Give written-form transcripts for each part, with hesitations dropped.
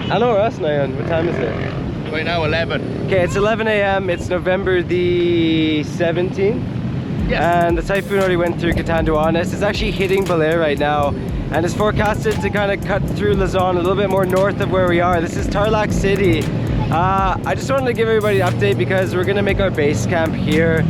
Ano oras na yun? What time is it? Right now 11. Okay, it's 11 a.m. It's November the 17th. Yes. And the typhoon already went through Catanduanes. It's actually hitting Belair right now. And it's forecasted to kind of cut through Luzon a little bit more north of where we are. This is Tarlac City. I just wanted to give everybody an update because we're gonna make our base camp here.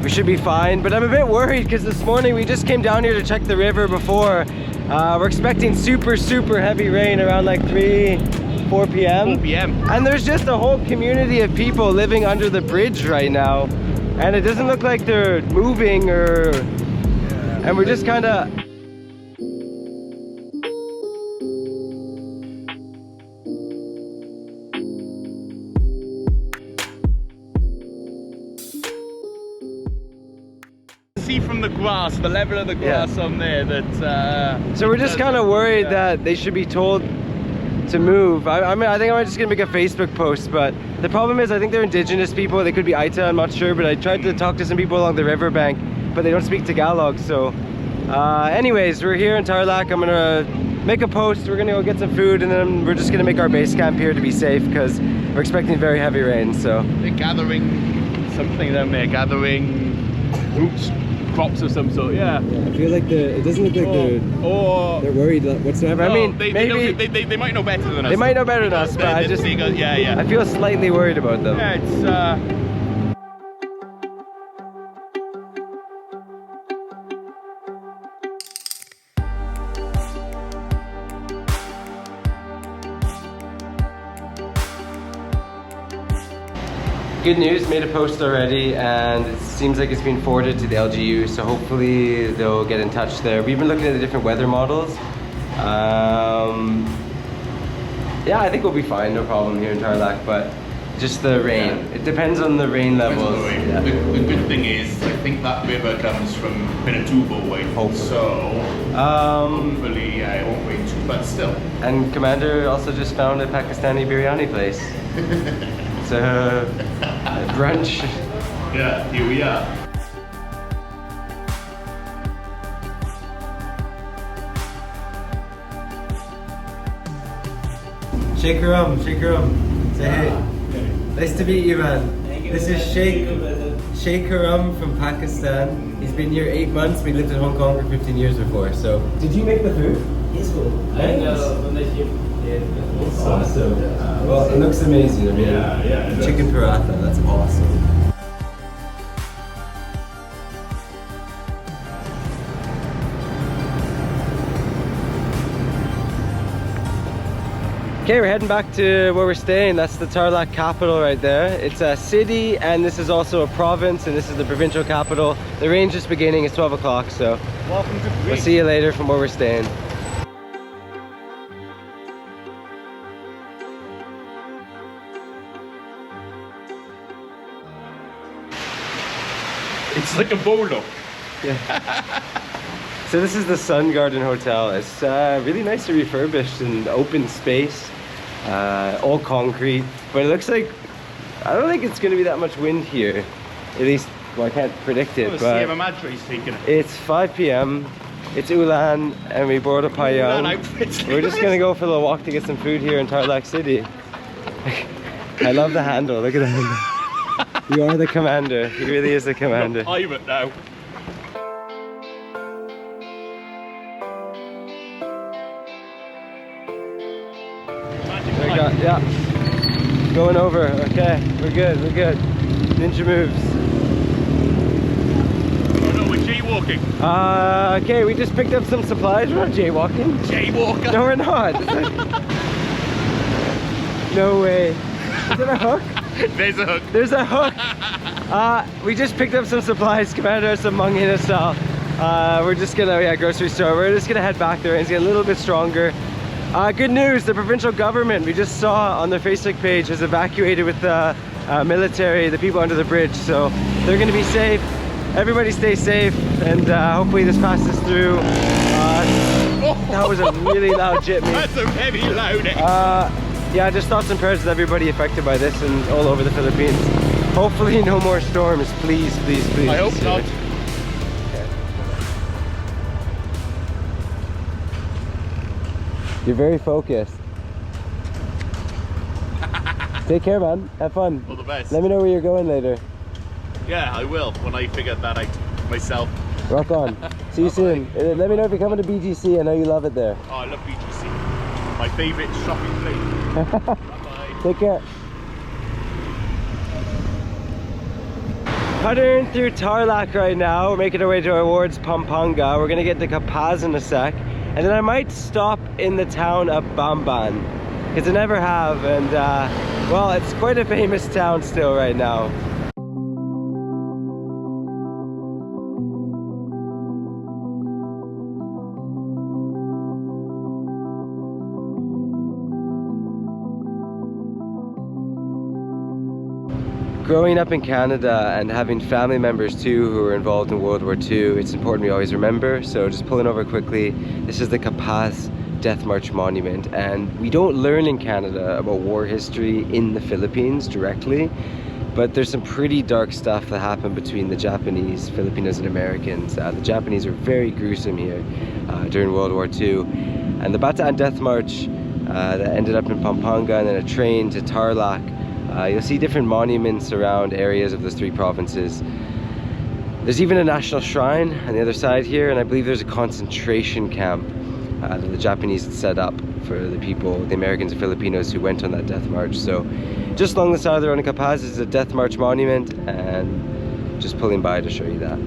We should be fine, but I'm a bit worried because this morning we just came down here to check the river before. We're expecting super heavy rain around like 4 p.m. 4 p.m. And there's just a whole community of people living under the bridge right now. And it doesn't look like they're moving and we're just kind of... See from the grass, the level of the grass on there that so we're just kind of worried that they should be told to move. I mean, I think I'm just gonna make a Facebook post, but the problem is I think they're indigenous people. They could be Aita, I'm not sure, but I tried to talk to some people along the riverbank, but they don't speak Tagalog. So anyways, we're here in Tarlac. I'm gonna make a post, we're gonna go get some food, and then we're just gonna make our base camp here to be safe because we're expecting very heavy rain. So they're gathering something down there, gathering roots, crops of some sort. Yeah. I feel like it doesn't look like they're worried whatsoever. No, I mean, they might know better than us. They might know better than us, but I just I feel slightly worried about them. Yeah, it's Good news, made a post already and it seems like it's been forwarded to the LGU, so hopefully they'll get in touch there. We've been looking at the different weather models. Yeah, I think we'll be fine, no problem here in Tarlac, but just the rain. Yeah. It depends on the rain levels. Yeah. The good thing is, I think that river comes from Pinatubo way. Hopefully. Hopefully, it won't rain too, but still. And Commander also just found a Pakistani biryani place. So, brunch. Yeah, here we are. Sheikh Karam. Say hey. Nice to meet you, man. This is Sheikh Karam from Pakistan. He's been here 8 months. We lived in Hong Kong for 15 years before. So, did you make the food? Yes, sir. Awesome. Well, it looks amazing. I mean, chicken paratha. That's awesome. Okay, we're heading back to where we're staying. That's the Tarlac capital right there. It's a city and this is also a province and this is the provincial capital. The range is beginning, it's 12 o'clock, so welcome to Greece. We'll see you later from where we're staying. It's like a bolo. Yeah. So this is the Sun Garden Hotel. It's really nicely refurbished and open space, all concrete. But it looks like, I don't think it's going to be that much wind here. At least, well, I can't predict it. But it's 5 p.m. It's Ulan, and we board a payong. We're just going to go for a little walk to get some food here in Tarlac City. I love the handle. Look at the handle. You are the commander. He really is the commander. Pirate now. Yeah, going over. Okay, we're good. Ninja moves. Oh no, we're jaywalking. Okay, we just picked up some supplies. We're not jaywalking. Jaywalker. No, we're not. No way. Is it a hook? There's a hook. There's a hook. We just picked up some supplies. Commander, some mangina style. We're just gonna, grocery store. We're just gonna head back there and get a little bit stronger. Good news, the provincial government, we just saw on their Facebook page, has evacuated with the military, the people under the bridge, so they're going to be safe. Everybody stay safe, and hopefully this passes through. That was a really loud jitney. That's a very loud. Yeah, just thoughts and prayers with everybody affected by this and all over the Philippines. Hopefully no more storms, please. I hope not. You're very focused. Take care, man. Have fun. All the best. Let me know where you're going later. Yeah, I will when I figure that out myself. Rock on. See you soon. Let me know if you're coming to BGC. I know you love it there. Oh, I love BGC. My favourite shopping place. Bye-bye. Take care. Cutting through Tarlac right now. We're making our way towards Pampanga. We're gonna get to Capaz in a sec. And then I might stop in the town of Bamban, because I never have, and well, it's quite a famous town still right now. Growing up in Canada and having family members too who were involved in World War II, it's important we always remember. So just pulling over quickly, this is the Capaz Death March Monument, and we don't learn in Canada about war history in the Philippines directly, but there's some pretty dark stuff that happened between the Japanese, Filipinos, and Americans. The Japanese were very gruesome here during World War II, and the Bataan Death March that ended up in Pampanga and then a train to Tarlac. You'll see different monuments around areas of those three provinces. There's even a national shrine on the other side here, and I believe there's a concentration camp that the Japanese had set up for the people, the Americans and Filipinos who went on that death march. So just along the side of the road in Capaz is a death march monument, and just pulling by to show you that.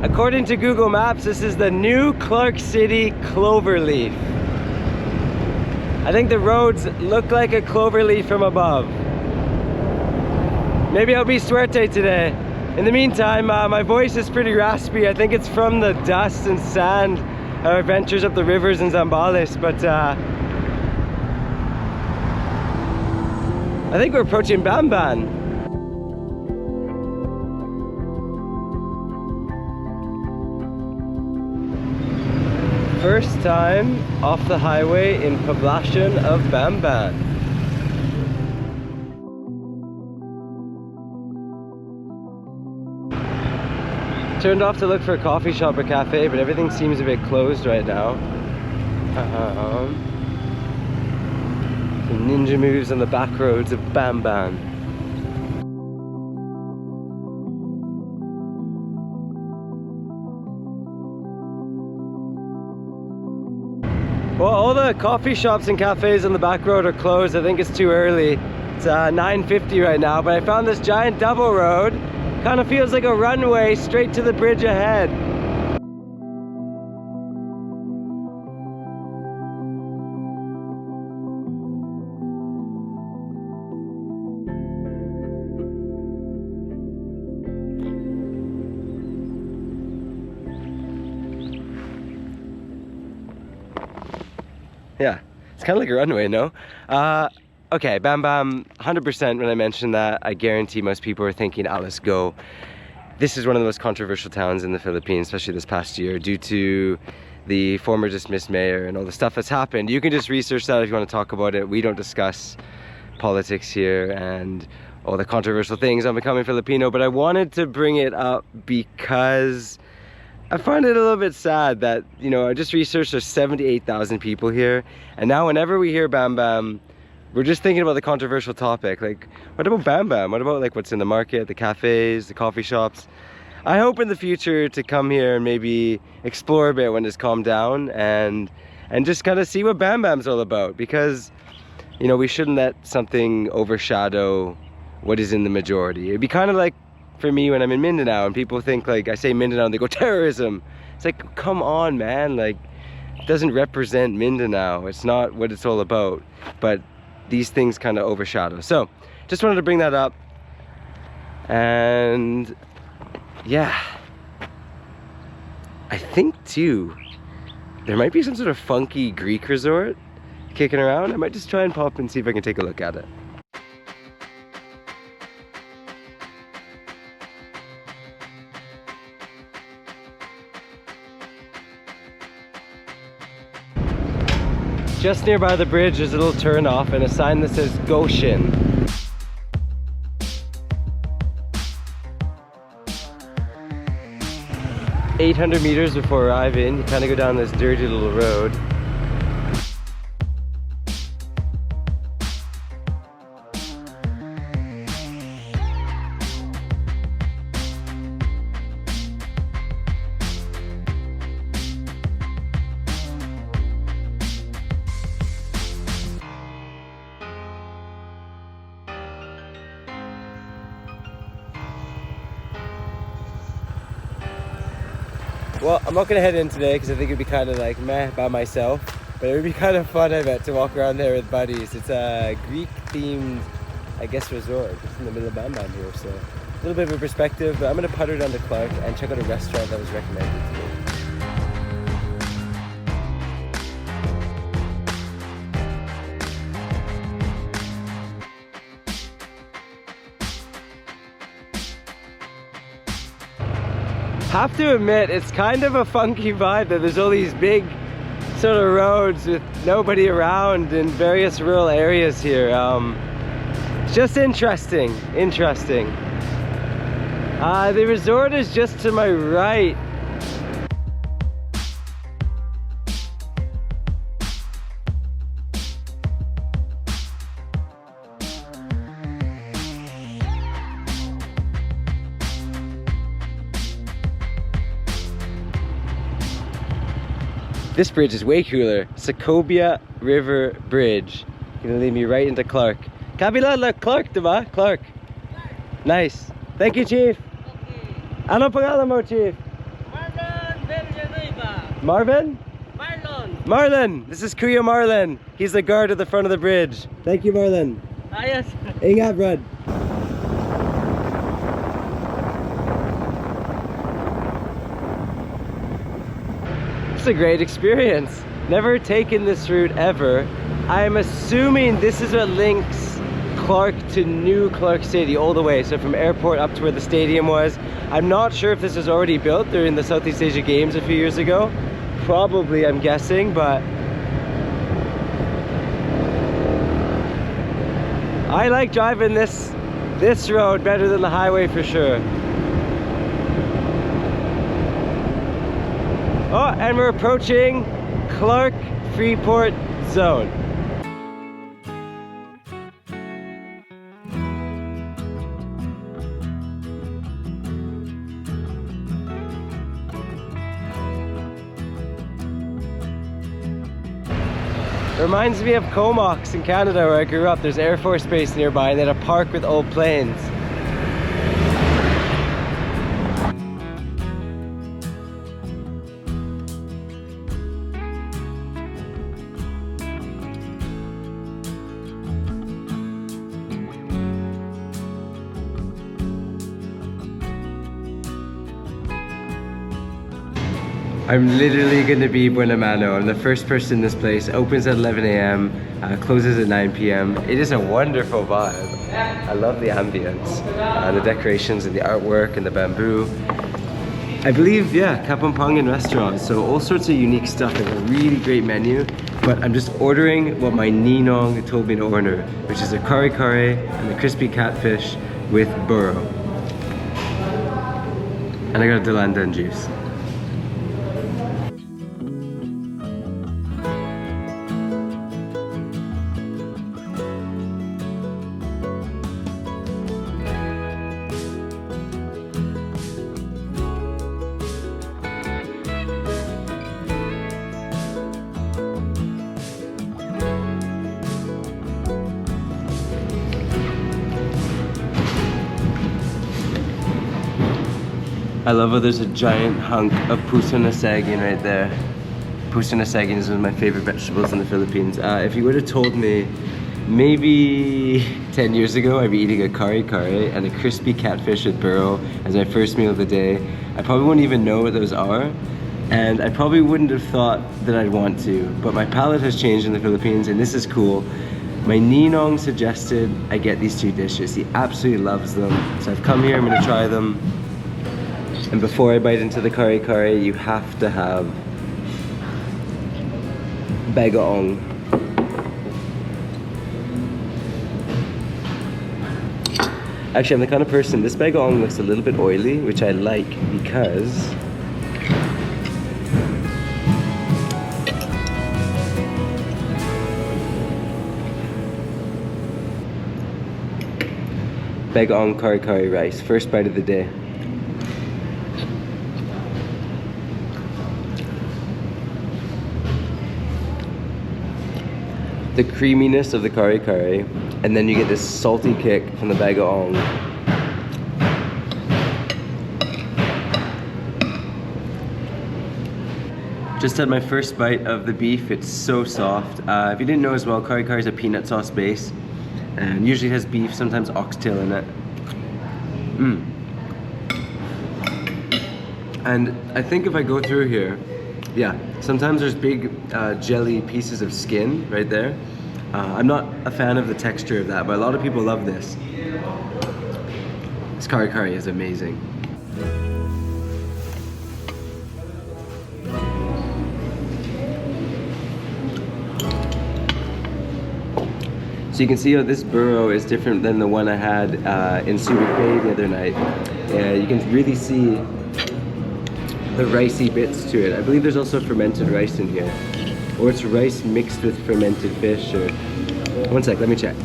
According to Google Maps, this is the new Tarlac City cloverleaf. I think the roads look like a cloverleaf from above. Maybe I'll be suerte today. In the meantime, my voice is pretty raspy. I think it's from the dust and sand our adventures up the rivers in Zambales, but I think we're approaching Bamban. First time off the highway in Poblacion of Bamban. Turned off to look for a coffee shop or cafe, but everything seems a bit closed right now. Some ninja moves on the back roads of Bamban. Well, all the coffee shops and cafes on the back road are closed. I think it's too early. It's 9:50 right now, but I found this giant double road. Kind of feels like a runway straight to the bridge ahead. Yeah, it's kind of like a runway, no? Okay, Bamban, 100% when I mentioned that, I guarantee most people are thinking, ah, let's go. This is one of the most controversial towns in the Philippines, especially this past year, due to the former dismissed mayor and all the stuff that's happened. You can just research that if you want to talk about it. We don't discuss politics here and all the controversial things on Becoming Filipino, but I wanted to bring it up because I find it a little bit sad that, you know, I just researched there's 78,000 people here, and now whenever we hear Bamban, we're just thinking about the controversial topic. Like, what about Bamban? What about like what's in the market, the cafes, the coffee shops? I hope in the future to come here and maybe explore a bit when it's calmed down and just kind of see what Bamban's all about, because, you know, we shouldn't let something overshadow what is in the majority. It'd be kind of like for me when I'm in Mindanao and people think, like, I say Mindanao and they go terrorism. It's like, come on, man, like, it doesn't represent Mindanao. It's not what it's all about, but these things kind of overshadow. So just wanted to bring that up. And yeah, I think too there might be some sort of funky Greek resort kicking around. I might just try and pop and see if I can take a look at it. Just nearby the bridge, there's a little turn off and a sign that says Goshen. 800 meters before arriving. You kind of go down this dirty little road. Well, I'm not gonna head in today because I think it'd be kind of like meh by myself, but it would be kind of fun, I bet, to walk around there with buddies. It's a Greek-themed, I guess, resort. It's in the middle of Bamban here, so a little bit of a perspective. But I'm gonna putter down to Clark and check out a restaurant that was recommended to me. Have to admit, it's kind of a funky vibe that there's all these big sort of roads with nobody around in various rural areas here. It's just interesting. The resort is just to my right. This bridge is way cooler. Secobia River Bridge. Gonna lead me right into Clark. Kabila Clark, diba? Clark. Nice. Thank you, Chief. Okay. Ano pangalan mo, Chief? Marlon Villanueva. Marvin? Marlon. Marlon. This is Kuya Marlon. He's the guard at the front of the bridge. Thank you, Marlon. Yes. Ingat, Brad. It's a great experience. Never taken this route ever. I'm assuming this is what links Clark to New Clark City all the way. So from airport up to where the stadium was. I'm not sure if this was already built during the Southeast Asia Games a few years ago. Probably, I'm guessing, but I like driving this road better than the highway for sure. Oh, and we're approaching Clark Freeport Zone. Reminds me of Comox in Canada where I grew up. There's Air Force Base nearby and they had a park with old planes. I'm literally gonna be buena mano. I'm the first person in this place. Opens at 11 a.m., closes at 9 p.m. It is a wonderful vibe. I love the ambience, the decorations and the artwork and the bamboo. I believe, yeah, Kapampangan restaurant. So all sorts of unique stuff and a really great menu. But I'm just ordering what my ninong told me to order, which is a kare kare and a crispy catfish with burro. And I got a delandan juice. I love how there's a giant hunk of puso na saging right there. Puso na saging is one of my favorite vegetables in the Philippines. If you would have told me maybe 10 years ago I'd be eating a kare kare and a crispy catfish with burro as my first meal of the day, I probably wouldn't even know what those are. And I probably wouldn't have thought that I'd want to. But my palate has changed in the Philippines and this is cool. My ninong suggested I get these two dishes. He absolutely loves them. So I've come here, I'm gonna try them. And before I bite into the kare kare, you have to have bagoong. Actually, I'm the kind of person, this bagoong looks a little bit oily, which I like because Bagoong Kari Kari rice. First bite of the day. The creaminess of the kari kari, and then you get this salty kick from the bagoong. Just had my first bite of the beef. It's so soft. If you didn't know as well, kari kari is a peanut sauce base, and usually has beef, sometimes oxtail in it. And I think if I go through here, yeah, sometimes there's big jelly pieces of skin right there. I'm not a fan of the texture of that, but a lot of people love this. This kari kari is amazing. So you can see how this burro is different than the one I had in Subic Bay the other night. You can really see the ricey bits to it. I believe there's also fermented rice in here. Or it's rice mixed with fermented fish, or... One sec, let me check.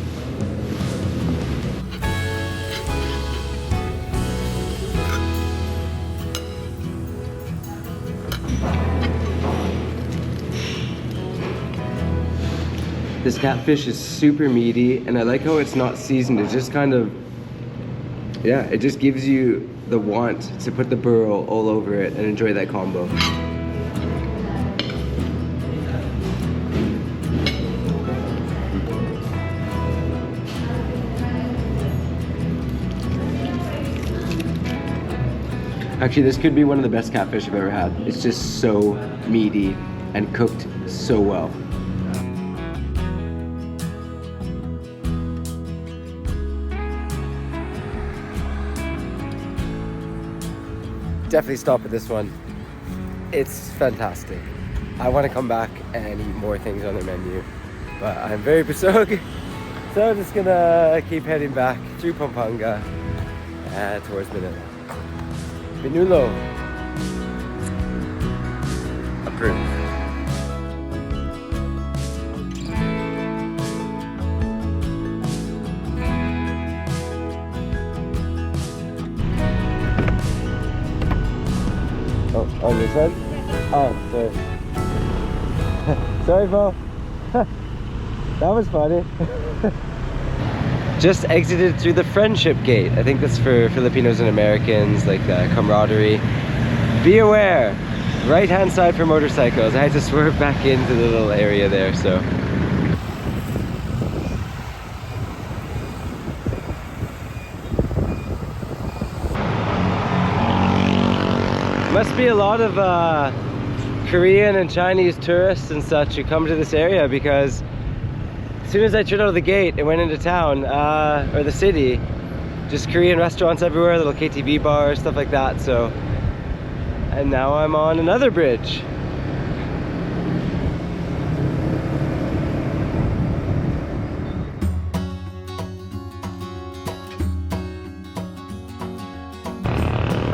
This catfish is super meaty, and I like how it's not seasoned. It's just kind of... Yeah, it just gives you the want to put the burro all over it and enjoy that combo. Actually, this could be one of the best catfish I've ever had. It's just so meaty and cooked so well. Definitely stop at this one. It's fantastic. I want to come back and eat more things on the menu, but I'm very busog, so I'm just gonna keep heading back through Pampanga towards Manila. Binulo. Approved. Oh, on this one? Oh, sorry. Sorry, Bo. That was funny. Just exited through the friendship gate. I think that's for Filipinos and Americans, like camaraderie. Be aware, right hand side for motorcycles. I had to swerve back into the little area there, so. Must be a lot of Korean and Chinese tourists and such who come to this area, because as soon as I turned out of the gate and went into town, or the city, just Korean restaurants everywhere, little KTV bars, stuff like that. So, and now I'm on another bridge.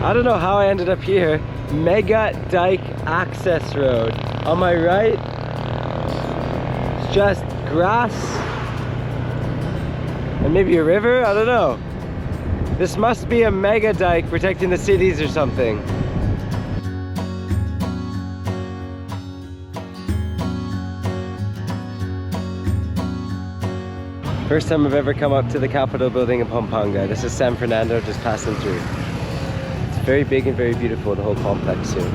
I don't know how I ended up here. Mega Dike Access Road. On my right, it's just grass and maybe a river, I don't know. This must be a mega dike protecting the cities or something. First time I've ever come up to the Capitol building in Pampanga. This is San Fernando, just passing through. It's very big and very beautiful, the whole complex here.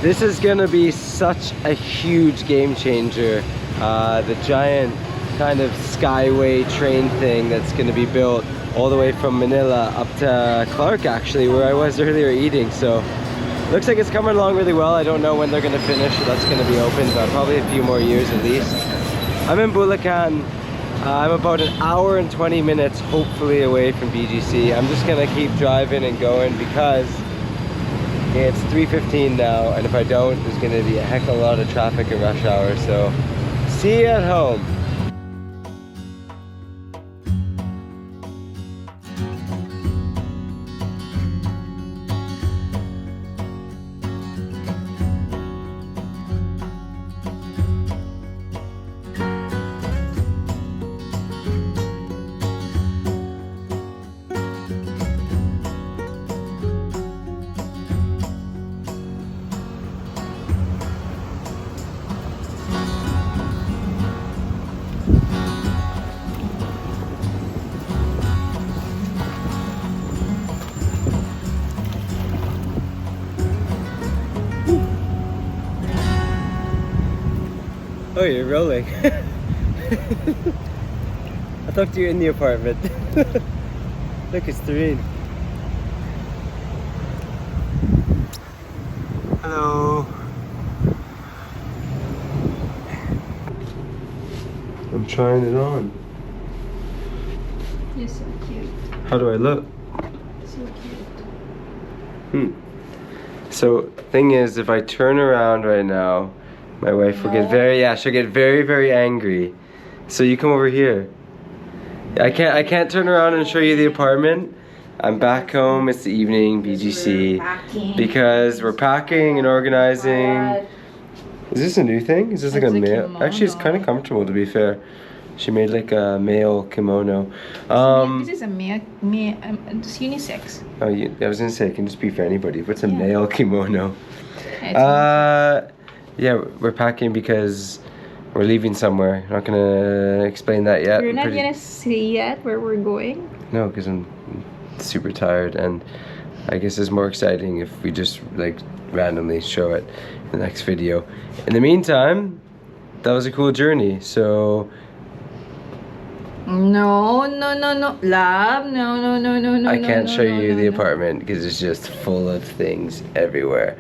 This is gonna be such a huge game changer. The giant kind of skyway train thing that's gonna be built all the way from Manila up to Clark, actually, where I was earlier eating. So looks like it's coming along really well. I don't know when they're gonna finish, or that's gonna be open, but probably a few more years at least. I'm in Bulacan. I'm about an hour and 20 minutes hopefully away from BGC. I'm just gonna keep driving and going because it's 3:15 now, and if I don't, there's gonna be a heck of a lot of traffic in rush hour. So see you at home. Oh, you're rolling. I thought you were in the apartment. Look, it's Tareen. Hello. I'm trying it on. You're so cute. How do I look? So cute. So, thing is, if I turn around right now, my wife will get she'll get very, very angry. So you come over here. I can't turn around and show you the apartment. I'm back home, it's the evening, BGC. Because we're packing and organizing. Is this a new thing? Is this like a male? Actually, it's kind of comfortable, to be fair. She made like a male kimono. This is a male it's unisex. Oh, I was gonna say it can just be for anybody. What's a male kimono? Yeah, we're packing because we're leaving somewhere. I'm not gonna explain that yet. We're not gonna say yet where we're going. No, because I'm super tired, and I guess it's more exciting if we just like randomly show it in the next video. In the meantime, that was a cool journey. So. No, love. No. I can't show you the apartment because it's just full of things everywhere.